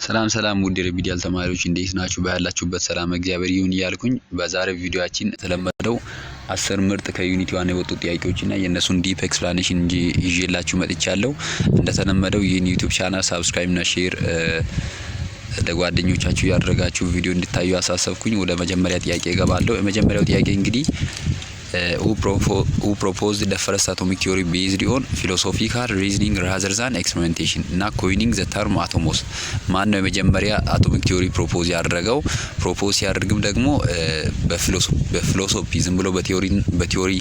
ሰላም ውድ የሪሚዲያል ተማሪዎች እንዴት ናችሁ? ባላችሁበት ሰላም እግዚአብሔር ይሁን እያልኩኝ በዛሬው ቪዲዮአችን ተለመደው 10 ምርጥ ከዩኒቲ 1 የወጡ ጥያቄዎችና የነሱን ዲፕ ኤክስፕላኔሽን ይዤላችሁ መጥቻለሁ። እንደተለመደው ይህን ዩቲዩብ ቻናል ሰብስክራይብ እና ሼር ለጓደኞቻችሁ ያደረጋችሁ ቪዲዮ እንድታዩ አሳሰብኩኝ። ወደ መጀመሪያ ጥያቄ እገባለሁ። የመጀመሪያው ጥያቄ እንግዲህ who proposed the first atomic theory based on philosophical reasoning rather than experimentation እና coining the term atomos ማን ነው የመጀመሪያ አቶሚክ ቲዮሪ ፕሮፖዝ ያደረገው? ፕሮፖዝ ያደርግም ደግሞ በፊሎሶፊ ዝም ብሎ በቲዮሪ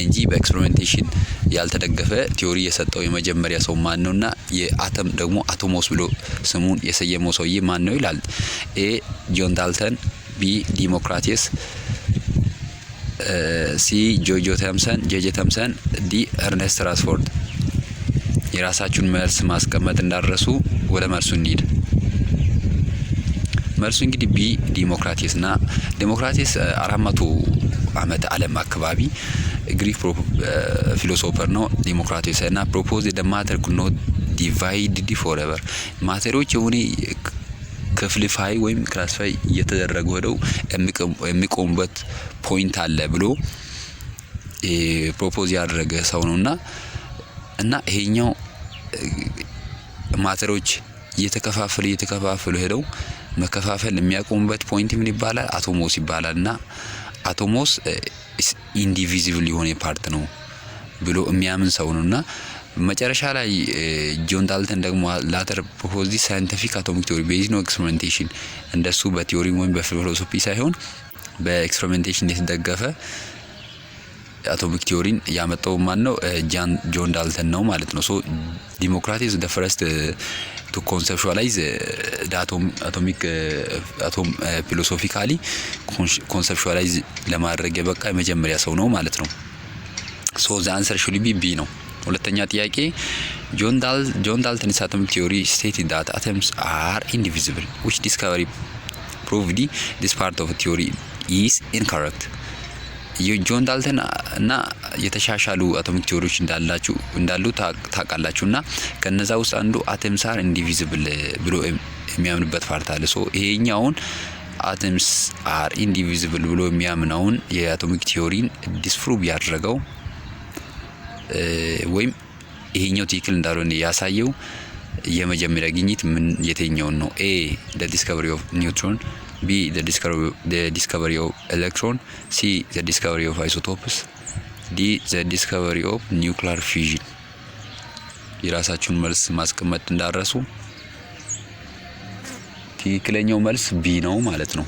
እንጂ በኤክስፐሪሜንቴሽን ያልተደገፈ ቲዮሪ የሰጠው የመጀመሪያ ሰው ማን ነውና የአተም ደግሞ አቶሞስ ብሎ ስሙን የሰየመው ሰውዬ ማን ነው ይላል። ኤ ጆን ዳልተን፣ ቢ ዲሞክራቲስ፣ ሲ ጄጄ ተምሰን፣ ዲ ኤርነስት ራስፎርድ። የራሳችሁን መልስ ማስቀመጥ እንዳረሱ። ወደ መልሱ እንሂድ። መልሱ እንግዲህ ቢ ዲሞክራቲስና ዲሞክራቲስ 400 ዓመት ዓለም አካባቢ ግሪክ ፊሎሶፈር ነው ዲሞክራቲስ እና ፕሮፖዝ the matter could not divide forever ማተሮች የሆነ ክፍልፋይ ወይም ክላሲፋይ እየተደረጉ ሄደው የሚቆሙበት ፖይንት አለ ብሎ ፕሮፖዝ ያደረገ ሰው ነውና እና ይሄኛው ማተሮች እየተከፋፈሉ ሄደው መከፋፈል የሚያቆሙበት ፖይንት ምን ይባላል? አቶሞስ ይባላልና አቶሞስ ኢንዲቪዚብል የሆነ ፓርት ነው ብሎ የሚያምን ሰው ነውና መጨረሻ ላይ ጆን ዳልተን ደግሞ ላተር ፕሮፖዝ ዲ ሳይንቲፊክ አቶሚክ ቲዮሪ ቤዝድ ኦን ኤክስፐሪሜንቴሽን እንደሱ በቲዮሪ ወይም በፊሎሶፊ ሳይሆን በኤክስፐሪሜንቴሽን የተደገፈ አቶሚክ ቲዮሪን ያመጣው ማን ነው? ጆን ዳልተን ነው ማለት ነው። ሶ ዲሞክራቲስ the first to conceptualize the atom philosophically conceptualize ለማድረግ የበቃ የመጀመሪያ ሰው ነው ማለት ነው። ሶ the answer should be B ነው። ሁለተኛ ጥያቄ ጆን ዳልተን's atomic theory stated that atoms are indivisible which discovery proved this part of theory is incorrect። የጆን ዳልተን እና የተሻሻሉ አቶሚክ ቲዮሪዎች እንዳሉ ታውቃላችሁና ከነዛ ውስጥ አንዱ አተምስ አር ኢንዲቪዚብል ብሎ የሚያምንበት ፓርት አለ። ሶ ይሄኛውን አተምስ አር ኢንዲቪዚብል ብሎ የሚያምነውን የአቶሚክ ቲዮሪን ዲስፕሩቭ ያደረገው ወይም ይሄኛው ትክክል እንዳልሆነ ያሳየው የመጀመሪያ ግኝት ምን የትኛውን ነው? ኤ the discovery of neutron፣ ቢ the discovery of electron፣ ሲ the discovery of isotopes፣ ዲ the discovery of nuclear fusion። የራሳችሁን መልስ ማስቀመጥ እንዳረሱ። ትክክለኛው መልስ ቢ ነው ማለት ነው።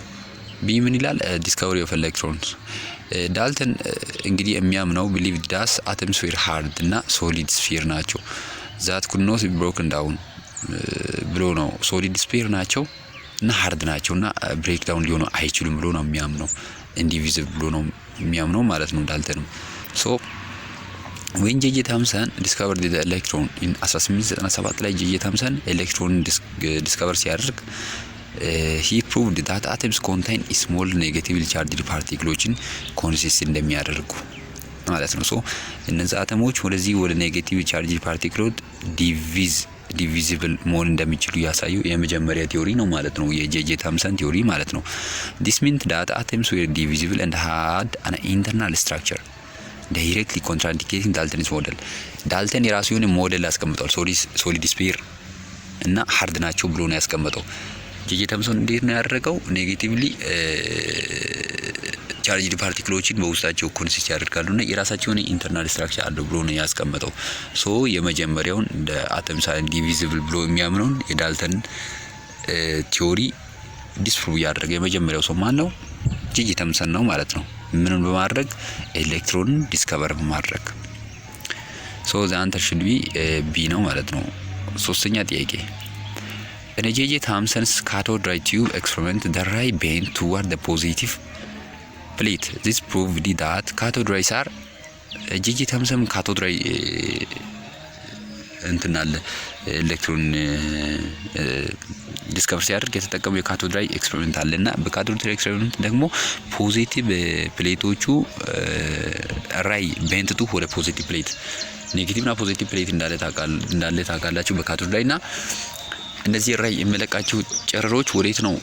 ቢ ምን ይላል? discovery of electrons። ዳልተን እንግዲህ የሚያምነው ቢሊቭ ዳስ አተምስ ዌር ሃርድ እና ሶሊድ ስፌር ናቸው ዛት ኩድ ኖት ቢ ብሮክን ዳውን ብሎ ነው። ሶሊድ ስፌር ናቸው እና ሃርድ ናቸውና ብሬክ ዳውን ሊሆኑ አይችሉም ብሎ ነው የሚያምነው። ኢንዲቪዚብል ብሎ ነው የሚያምነው ማለት ነው ዳልተን። ሶ when ጄጄ ታምሰን ዲስከቨርድ the electron in 1897 ላይ ጄጄ ታምሰን ኤሌክትሮንን ዲስከቨር ሲያደርግ he proved that atoms contain small negatively charged particles ኮንሲስት እንደሚያደርጉ ማለት ነው። ሶ እነዚህ አተሞች ወደ ኔጌቲቭ ቻርጅ ፓርቲክሎች ዲቪዚብል መሆን እንደሚችሉ ያሳየው የመጀመሪያ ቲዮሪ ነው ማለት ነው፣ የጄጄ ታምሰን ቲዮሪ ማለት ነው። this meant that atoms were divisible and had an internal structure directly contradicting Dalton's model። ዳልተን የራሱ የሆነ ሞዴል ያስቀምጣል። ሶሊድ ስፌር እና ሃርድ ናቸው ብሎ ነው ያስቀምጠው። ጄጄ ታምሰን እንዴት ነው ያደረገው? ኔጌቲቭሊ ቻርጅድ ፓርቲክሎችን በውስጣቸው ኮንሲስት ያደርጋሉና የራሳቸውን ኢንተርናል ስትራክቸር አለው ብሎ ነው ያስቀመጠው። ሶ የመጀመሪያውን እንደ አተምስ አር ኢንዲቪዚብል ብሎ የሚያምነውን የዳልተን ቲዮሪ ዲስፕሩቭ ያደረገ የመጀመሪያው ሰው ማን ነው? ጄጄ ታምሰን ነው ማለት ነው። ምንን በማድረግ ኤሌክትሮንን ዲስከቨር በማድረግ። ሶ the answer should be B ነው ማለት ነው። ሶስተኛ ጥያቄ in ጄጄ ታምሰን's cathode ray tube experiment the ray bent toward the positive plate this proved that cathode rays are ጄጄ ታምሰን ካቶድ ራይ እንትናለ ኤሌክትሮን ዲስከቨር ሲያደርግ የተጠቀመው የካቶድ ራይ ኤክስፐሪመንት አለና በካቶድ ራይ ኤክስፐሪመንት ደግሞ ፖዚቲቭ ፕሌቶቹ ራይ ቤንትቱ ወደ ፖዚቲቭ ፕሌት ኔጌቲቭ እና ፖዚቲቭ ፕሌት እንዳለ ታውቃላችሁ በካቶድ ራይና እነዚህ ራይ የሚለቃቸው ጨረሮች ወዴት ነው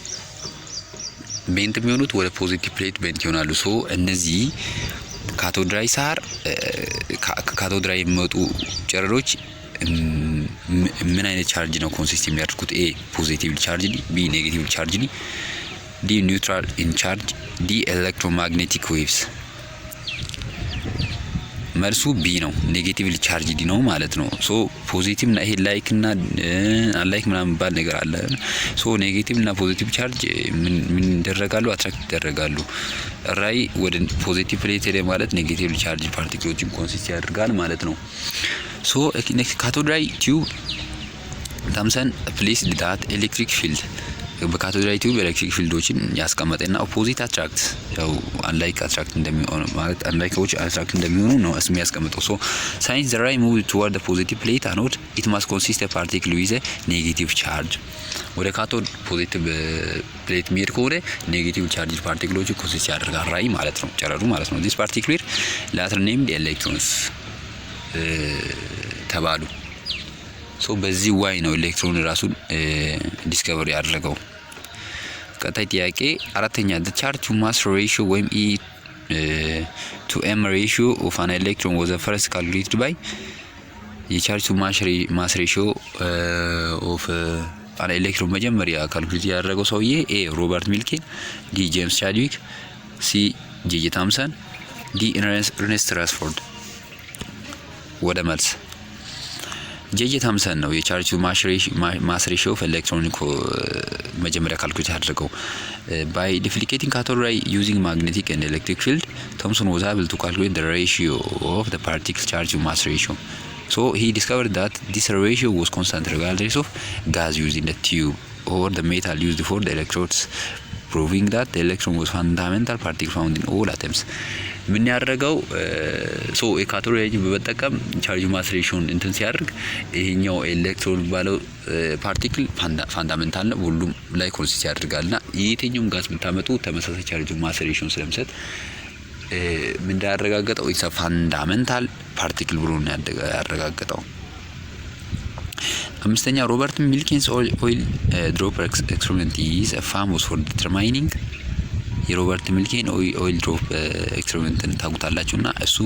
ቤንት የሚሆኑት? ወደ ፖዚቲቭ ፕሌት ቤንት ይሆናሉ። ሶ እነዚህ ካቶድ ራይ ሳር ካቶድ ራይ የሚወጡ ጨረሮች ምን አይነት ቻርጅ ነው ኮንሲስት የሚያደርጉት? ኤ ፖዚቲቭ ቻርጅ፣ ቢ ኔጌቲቭ ቻርጅ፣ ዲ ኒውትራል ኢን ቻርጅ፣ ዲ ኤሌክትሮማግኔቲክ ዌቭስ። መልሱ ቢ ነው፣ ኔጌቲቭ ቻርጅ ዲ ነው ማለት ነው። ሶ ፖዚቲቭ እና ይሄ ላይክ እና አንላይክ ምናምን ባል ነገር አለ። ሶ ኔጌቲቭ እና ፖዚቲቭ ቻርጅ ምን ይደረጋሉ? አትራክት ይደረጋሉ። ራይ ወደ ፖዚቲቭ ፕሌት ሄደ ማለት ኔጌቲቭ ቻርጅ ፓርቲክሎችን ኮንሲስት ያደርጋል ማለት ነው። ሶ ካቶድ ራይ ቲዩብ ታምሰን ፕሌስድ ዳት ኤሌክትሪክ ፊልድ በካቶድ ራይ ቲዩብ ኤሌክትሪክ ፊልዶችን ያስቀመጠና ኦፖዚት አትራክት ያው አንላይክ አትራክት እንደሚሆኑ ማለት አንላይኮች አትራክት እንደሚሆኑ ነው እስሚ ያስቀመጠው። ሶ ሳይንስ ዘ ራይ ሙቭ ቱዋርድ ዘ ፖዚቲቭ ፕሌት አኖድ ኢት ማስት ኮንሲስት ኤ ፓርቲክል ዊዝ ኔጌቲቭ ቻርጅ። ወደ ካቶድ ፖዚቲቭ ፕሌት የሚሄድ ከሆነ ኔጌቲቭ ቻርጅ ፓርቲክሎች ኮንሲስት ያደርጋል ራይ ማለት ነው፣ ጨረሩ ማለት ነው። ዲስ ፓርቲክል ላተር ኔምድ ኤሌክትሮንስ ተባሉ። ሶ በዚህ ዋይ ነው ኤሌክትሮን ራሱን ዲስከቨር ያደረገው። ቀጣይ ጥያቄ አራተኛ the charge to mass ratio ወይም E to M ratio of an electron was first calculated by የቻርጅ ቱ ማስ ሬሽዮ ኦፍ አን ኤሌክትሮን መጀመሪያ ካልኩሌት ያደረገው ሰውዬ ኤ ሮበርት ሚልኬን፣ ዲ ጄምስ ቻድዊክ፣ ሲ ጄጄ ታምሰን፣ ዲ ኤርኔስት ራስፎርድ። ወደ መልስ ጄጄ ታምሰን ነው የቻርጅ ቱ ማስ ሬሽዮ ኦፍ ኤሌክትሮን መጀመሪያ ካልኩሌት ያደረገው። by duplicating cathode ray using magnetic and electric field, Thomson was able to calculate the ratio of the particle charge to mass ratio. So he discovered that this ratio was constant regardless of gas used in the tube or the metal used for the electrodes, proving that the electron was fundamental particle found in all atoms. ምን ያደረገው ሶ የካቶድ ሬይ በመጠቀም ቻርጅ ማስ ሬሽዮን እንትን ሲያደርግ ይሄኛው ኤሌክትሮን ባለው ፓርቲክል ፋንዳሜንታል ነው፣ ሁሉም ላይ ኮንሲስት ያደርጋልና የትኛውም ጋዝ ብታመጡ ተመሳሳይ ቻርጅ ማስ ሬሽዮን ስለምሰጥ ምን እንዳረጋገጠው ኢትስ ፋንዳሜንታል ፓርቲክል ብሎ ነው ያረጋገጠው። አምስተኛ ሮበርት ሚልኪንስ ኦይል ድሮፐር ኤክስፐሪመንት ኢዝ ፋሞስ ፎር ዲተርማይኒንግ የሮበርት ሚልኪን ኦይል ድሮፕ ኤክስፐሪመንትን ታውቁታላችሁና እሱ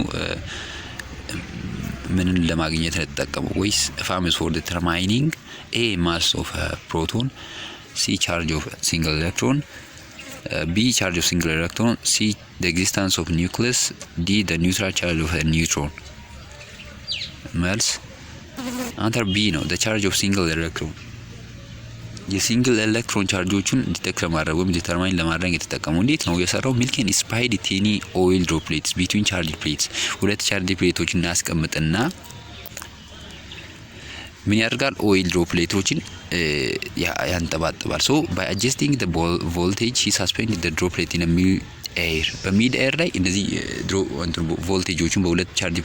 ምንን ለማግኘት ተጠቀመው? ወይስ ፋሞስ ፎር ዲተርማይኒንግ ኤ ማስ ኦፍ ፕሮቶን፣ ሲ ቻርጅ ኦፍ ሲንግል ኤሌክትሮን፣ ቢ ቻርጅ ኦፍ ሲንግል ኤሌክትሮን፣ ሲ the existence of nucleus, d the neutral charge of a neutron። መልስ አንተር ቢ ነው፣ the charge of single electron። የሲንግል ኤሌክትሮን ቻርጆቹን ዲቴክት ለማድረግ ወይም ዲተርማይን ለማድረግ የተጠቀመው እንዴት ነው የሰራው? ሚልኪን ስፓይድ ቲኒ ኦይል ድሮፕሌትስ ቢትዊን ቻርጅ ፕሌትስ፣ ሁለት ቻርጅ ፕሌቶችን ያስቀምጥና ምን ያደርጋል? ኦይል ድሮፕሌቶችን ያንጠባጥባል። ሶ by adjusting the voltage he suspended the droplet in a mid-air። በሚድ ኤር ላይ እነዚህ ቮልቴጆቹን በሁለት ቻርጅ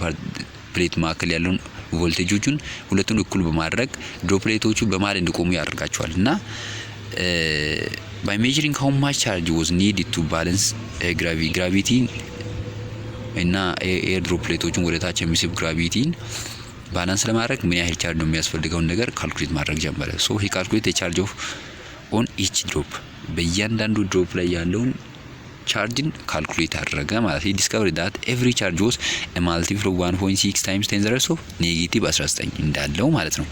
ፕሌት መካከል ያለውን ቮልቴጆቹን ሁለቱን እኩል በማድረግ ድሮፕሌቶቹ በመሃል እንዲቆሙ ያደርጋቸዋል እና by measuring how much charge was needed to balance gravity እና ኤር ድሮፕሌቶቹን ወደ ታች የሚስብ ግራቪቲን ባላንስ ለማድረግ ምን ያህል ቻርጅ ነው የሚያስፈልገውን ነገር ካልኩሌት ማድረግ ጀመረ። ሶ he calculated the charge of on each drop፣ በእያንዳንዱ ድሮፕ ላይ ያለውን ቻርጅን ካልኩሌት አደረገ ማለት። he discovered that every charge was a multiple of 1.6 times 10 raised to -19 እንዳለው ማለት ነው።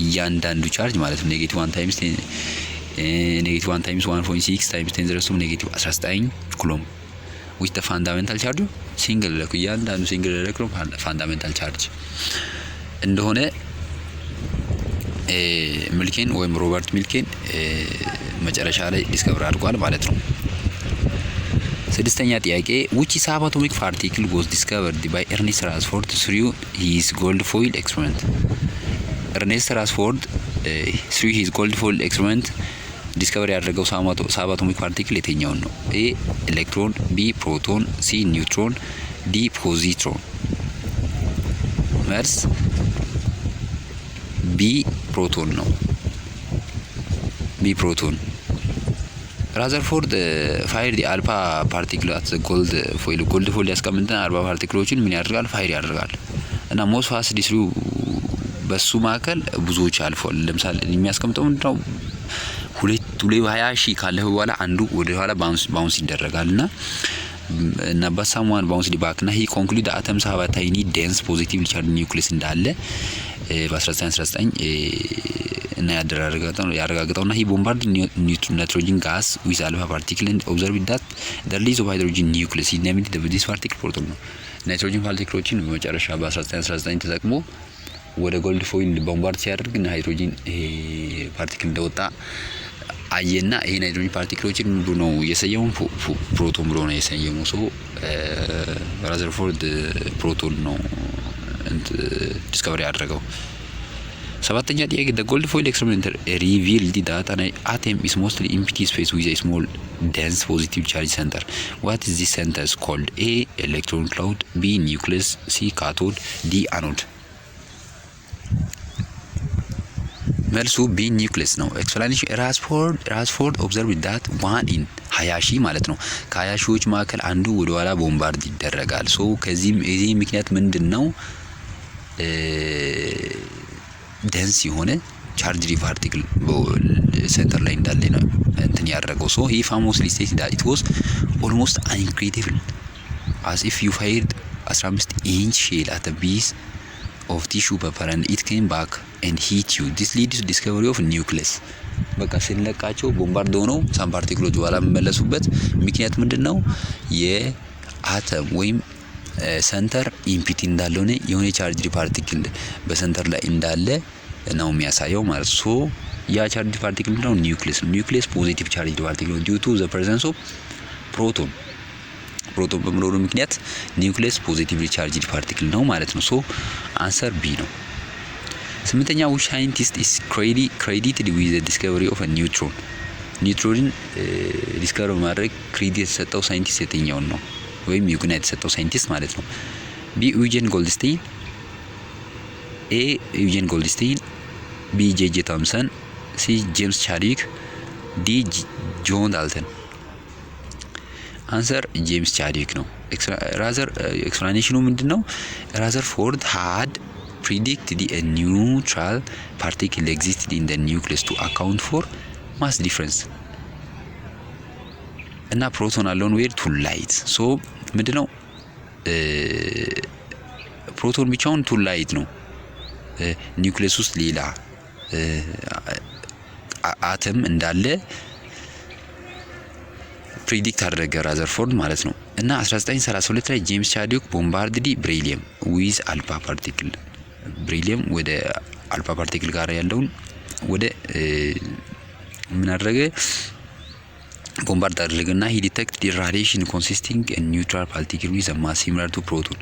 እያንዳንዱ ቻርጅ ማለት ነው -1 times 1.6 times 10 raised to -19 ኩሎም with the fundamental charge single electron፣ እያንዳንዱ single electron fundamental charge እንደሆነ ሚልኪን ወይም ሮበርት ሚልኪን መጨረሻ ላይ ዲስከቨር አድርጓል ማለት ነው። ስድስተኛ ጥያቄ which subatomic particle was discovered by Ernest Rutherford through his gold foil experiment? Ernest Rutherford through his gold foil experiment ዲስከቨር ያደረገው ሳባቶሚክ ፓርቲክል የትኛውን ነው? ኤ ኤሌክትሮን፣ ቢ ፕሮቶን፣ ሲ ኒውትሮን፣ ዲ ፖዚትሮን። መልስ ቢ ፕሮቶን ነው። ቢ ፕሮቶን። ራዘርፎርድ ፋይር ዲ አልፋ ፓርቲክል አት ጎልድ ፎይል ያስቀምጥና አልፋ ፓርቲክሎችን ምን ያደርጋል? ፋይር ያደርጋል እና ሞስት ፋስት ዲስሩ በሱ መካከል ብዙዎች አልፏል። ለምሳሌ የሚያስቀምጠው ምንድነው 20 ሺህ ካለፈ በኋላ አንዱ ወደ ኋላ ባውንስ ይደረጋልና እና በሳሙዋን ባውንስ ዲባክና ሂ ኮንክሉድ አተምስ ሃቭ ታይኒ ዴንስ ፖዚቲቭሊ ቻርጅ ኒውክሊየስ እንዳለ በ1919 እና ያረጋግጠውና ሂ ቦምባርድ ናይትሮጅን ጋስ ዊዝ አልፋ ፓርቲክል ኤንድ ኦብዘርቭድ ዳት ዘ ሪሊዝ ኦፍ ሃይድሮጅን ኒውክሊየስ ኢነሚት ዲስ ፓርቲክል ፕሮቶን ነው። ናይትሮጅን ፓርቲክሎችን በመጨረሻ በ1919 ተጠቅሞ ወደ ጎልድ ፎይል ቦምባርድ ሲያደርግ እና ሃይድሮጅን ፓርቲክል እንደወጣ አየና ይሄ ናይትሮጅን ፓርቲክሎችን ምንድን ነው የሰየመው ፕሮቶን ብሎ ነው የሰየመው። ሶ ራዘርፎርድ ፕሮቶን ነው ዲስከቨሪ ያደረገው። ሰባተኛ ጥያቄ the gold foil experiment revealed that an atom is mostly empty space with a small dense positive charge center. What is this center called? A electron cloud, B nucleus, C cathode, D anode. መልሱ ቢ ኒውክሊየስ ነው። ኤክስፕላኔሽን ራስፎርድ ኦብዘርቭድ ዳት 1 in 20 ሺህ ማለት ነው ከ20 ሺዎች መካከል አንዱ ወደ ኋላ ቦምባርድ ይደረጋል። ሶ ከዚህም የዚህ ምክንያት ምንድነው ደንስ የሆነ ቻርጅ ፓርቲክል ሴንተር ላይ እንዳለ ነው እንትን ያደረገው። ሶ ሂ ፋሞስሊ ስቴትድ ዳት ኢት ዋዝ ኦልሞስት ኢንክሬዲብል as if you fired 15 inch shell at a piece of tissue paper and it came back and hit you. This leads to discovery of nucleus. በቃ ሲለቃቸው ቦምባርድ ሆነው ሳም ፓርቲክሎች በኋላ መመለሱበት ምክንያት ምንድነው የአተም ወይም ሰንተር ኢምፒቲ እንዳልሆነ የሆነ ቻርጅ ፓርቲክል በሰንተር ላይ እንዳለ ነው የሚያሳየው ማለት ሶ ያ ቻርጅ ፓርቲክል ነው ኒውክሊየስ ፖዚቲቭ ቻርጅ ፓርቲክል ዲዩ ቱ ዘ ፕሬዘንስ ኦፍ ፕሮቶን በመኖሩ ምክንያት ኒውክሊየስ ፖዚቲቭሊ ቻርጅድ ፓርቲክል ነው ማለት ነው። ሶ አንሰር ቢ ነው። ስምንተኛ which scientist is credited with the discovery of a neutron? ኒውትሮንን ዲስከቨር ማድረግ ክሬዲት የተሰጠው ሳይንቲስት የትኛው ነው? ወይም ዩግና የተሰጠው ሳይንቲስት ማለት ነው። ቢ ዩጂን ጎልድስቴን፣ ኤ ዩጂን ጎልድስቴን፣ ቢ ጄጄ ቶምሰን፣ ሲ ጄምስ ቻድዊክ፣ ዲ ጆን ዳልተን። አንሰር ጄምስ ቻድዊክ ነው። ኤክስፕላኔሽኑ ምንድነው? ራዘርፎርድ had predicted a neutral particle existed in the nucleus to account for mass difference እና ፕሮቶን አለውን ዌር ቱ ላይት ሶ ምንድነው ፕሮቶን ብቻውን ቱ ላይት ነው ኒውክሊየስ ውስጥ ሌላ አተም እንዳለ ፕሪዲክት አደረገ ራዘርፎርድ ማለት ነው። እና 1932 ላይ ጄምስ ቻድዊክ ቦምባርድድ ብሪሊየም ዊዝ አልፋ ፓርቲክል ብሪሊየም ወደ አልፋ ፓርቲክል ጋር ያለውን ወደ ምን አደረገ ቦምባርድ አደረገና ሂ ዲቴክትድ ራዲዬሽን ኮንሲስቲንግ ኤ ኒውትራል ፓርቲክል ዊዝ አ ማስ ሲሚላር ቱ ፕሮቶን።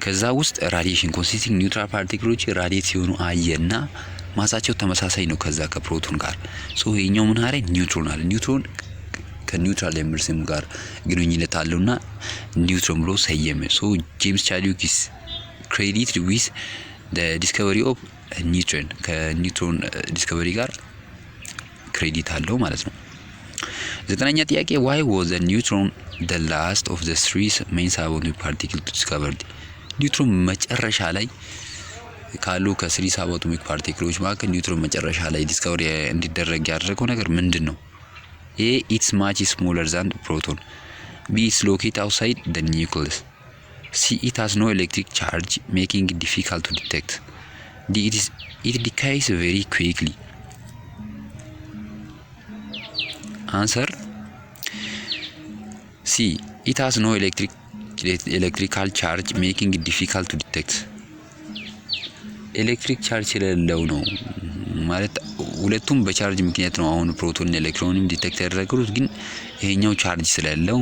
ከዛ ውስጥ ራዲዬሽን ኮንሲስቲንግ ኒውትራል ፓርቲክሎች ራዲዬት ሲሆኑ አየና ማሳቸው ተመሳሳይ ነው ከዛ ከፕሮቶን ጋር። ሶ ይሄኛው ምን አረ ኒውትሮን አለ ኒውትሮን ከኒውትራል ኤምርሲም ጋር ግንኙነት አለውና ኒውትሮን ብሎ ሰየመ። ሶ ጄምስ ቻድዊክ is credited with the discovery of a neutron ከኒውትሮን ዲስከቨሪ ጋር ክሬዲት አለው ማለት ነው። ዘጠነኛ ጥያቄ why was the neutron the last of the three main subatomic particles discovered? ኒውትሮን መጨረሻ ላይ ካሉ ከስሪ ሳብአቶሚክ ፓርቲክሎች መካከል ኒውትሮን መጨረሻ ላይ ዲስከቨሪ እንዲደረግ ያደረገው ነገር ምንድነው? A it's much smaller than proton. B it's located outside the nucleus. C it has no electric charge making it difficult to detect. D it decays very quickly. Answer C it has no electrical charge making it difficult to detect. ኤሌክትሪክ ቻርጅ ስለሌለው ነው ማለት ሁለቱም በቻርጅ ምክንያት ነው አሁን ፕሮቶን ኤሌክትሮንም ዲቴክት ያደረጉት ግን ይሄኛው ቻርጅ ስለሌለው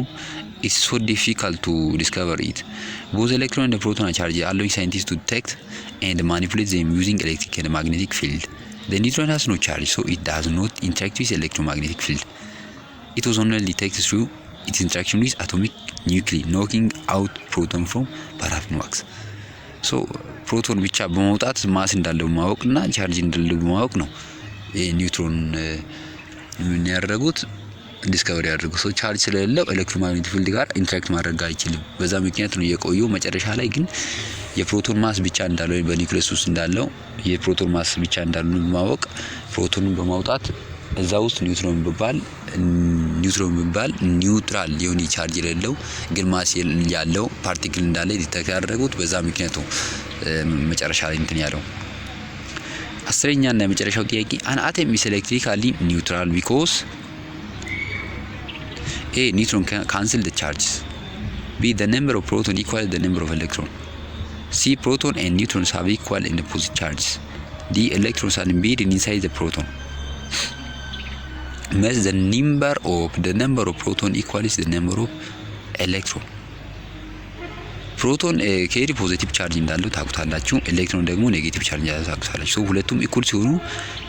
it's so difficult to discover it. Both electron and proton are charged allowing scientists to detect and manipulate them using electric and magnetic field. The neutron has no charge so it does not interact with electromagnetic field. It was only detected through its interaction with atomic nuclei knocking out proton from paraffin wax. ሶ ፕሮቶን ብቻ በመውጣት ማስ እንዳለው ማወቅና ቻርጅ እንዳለው ማወቅ ነው ኒውትሮን ምን ያደረጉት ዲስከቨሪ ያደርጉ ሰው ቻርጅ ስለሌለው ኤሌክትሮማግኔቲክ ፊልድ ጋር ኢንተራክት ማድረግ አይችልም። በዛ ምክንያት ነው የቆየው። መጨረሻ ላይ ግን የፕሮቶን ማስ ብቻ እንዳለው በኒውክሊየስ ውስጥ እንዳለው የፕሮቶን ማስ ብቻ እንዳለው በማወቅ ፕሮቶንን በማውጣት እዛ ውስጥ ኒውትሮን ቢባል ኒውትራል የሆነ ቻርጅ የሌለው ግን ማስ ያለው ፓርቲክል እንዳለ ዲቴክት ያደረጉት በዛ ምክንያት ነው መጨረሻ ላይ እንትን ያለው። አስረኛ እና የመጨረሻው ጥያቄ አን አተም ኢዝ ኤሌክትሪካሊ ኒውትራል ቢኮዝ A neutron cancel the charges, B the number of proton equal the number of electron, C proton and neutrons have equal and opposite charges, D electrons are embedded inside the proton. Thus the number of proton equals the number of electron. ፕሮቶን ከሄድ ፖዚቲቭ ቻርጅ እንዳለው ታውቁታላችሁ። ኤሌክትሮን ደግሞ ኔጌቲቭ ቻርጅ እንዳለው ታውቁታላችሁ። ሶ ሁለቱም ኢኩል ሲሆኑ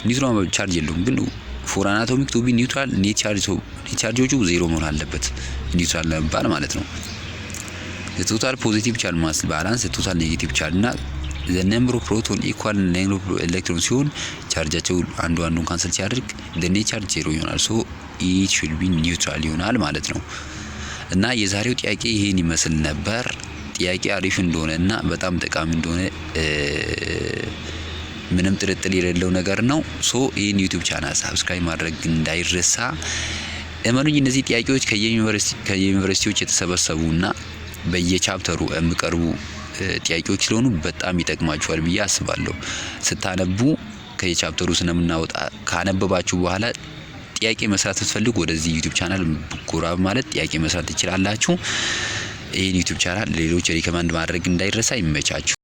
ኒውትሮን ቻርጅ የለውም። ግን ፎር አን አቶሚክ ቱ ቢ ኒውትራል ኔት ቻርጆቹ ዜሮ መሆን አለበት ኒውትራል ለመባል ማለት ነው። የቶታል ፖዚቲቭ ቻርጅ ማስ ባላንስ የቶታል ኔጌቲቭ ቻርጅ እና the number of proton equal number of electron ሲሆን ቻርጃቸው አንዱን ካንሰል ሲያደርግ the net charge ዜሮ ይሆናል። ሶ it should be neutral ይሆናል ማለት ነው። እና የዛሬው ጥያቄ ይሄን ይመስል ነበር። ጥያቄ አሪፍ እንደሆነ እና በጣም ጠቃሚ እንደሆነ ምንም ጥርጥር የሌለው ነገር ነው። ሶ ይሄን ዩቲዩብ ቻናል ሰብስክራይብ ማድረግ እንዳይረሳ። እመኑኝ እነዚህ ጥያቄዎች ከዩኒቨርሲቲዎች የተሰበሰቡና በየቻፕተሩ የሚቀርቡ ጥያቄዎች ስለሆኑ በጣም ይጠቅማችኋል ብዬ አስባለሁ። ስታነቡ ከየቻፕተሩ ስለምናወጣ ካነበባችሁ በኋላ ጥያቄ መስራት ስትፈልጉ ወደዚህ ዩቲዩብ ቻናል ጎራ ማለት ጥያቄ መስራት ትችላላችሁ። ይሄን ዩቲዩብ ቻናል ሌሎች ሪከመንድ ማድረግ እንዳይረሳ። ይመቻችሁ።